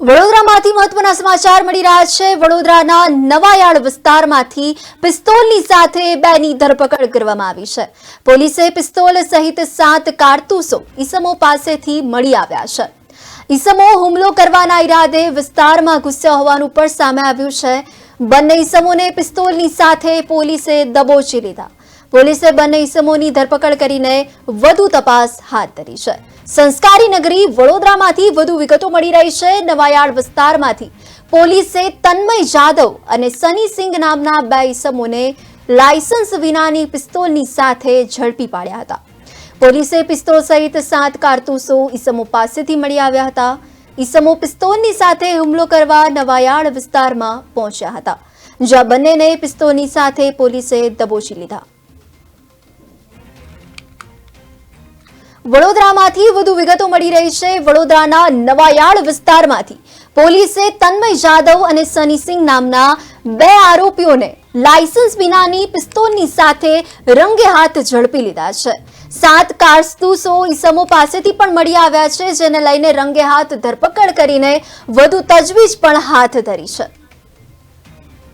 વડોદરામાંથી મહત્વના સમાચાર મળી રહ્યા છે। વડોદરાના નવાયાર્ડ વિસ્તારમાંથી પિસ્તોલની સાથે બેની ધરપકડ કરવામાં આવી છે। પોલીસે પિસ્તોલ સહિત 7 કારતૂસો ઈસમો પાસેથી મળી આવ્યા છે। ઈસમો હુમલો કરવાના ઈરાદે વિસ્તારમાં ઘૂસ્યા હોવાનું પણ સામે આવ્યું છે। બંને ઈસમોને પિસ્તોલની સાથે પોલીસે દબોચી લીધા। પોલીસે બંને ઈસમોની ધરપકડ કરીને વધુ તપાસ હાથ ધરી છે। સંસ્કારી નગરી વડોદરામાંથી વધુ વિગતો મળી રહી છે। નવાયાર્ડ વિસ્તારમાંથી પોલીસે તન્મય જાદવ અને સની સિંઘ નામના 2 ઈસમોને લાયસન્સ વિનાની પિસ્તોલની સાથે ઝડપી પાડ્યા હતા। પોલીસે પિસ્તોલ સહિત 7 કારતૂસો ઈસમો પાસેથી મળી આવ્યા હતા। ઈસમો પિસ્તોલની સાથે હુમલો કરવા નવાયાર્ડ વિસ્તારમાં પહોંચ્યા હતા, જ્યાં બંનેને પિસ્તોલની સાથે પોલીસે દબોચી લીધા। વડોદરામાંથી વધુ વિગતો મળી રહી છે। વડોદરાના નવાયાર્ડ વિસ્તારમાંથી પોલીસે તન્મય જાદવ અને સની સિંઘ નામના 2 આરોપીઓને લાયસન્સ વિનાની પિસ્તોલની સાથે રંગે હાથ ઝડપી લીધા છે। 7 કારતૂસો ઈસમો પાસેથી પણ મળી આવ્યા છે, જેને લઈને રંગે હાથ ધરપકડ કરીને વધુ તજવીજ પણ હાથ ધરી છે।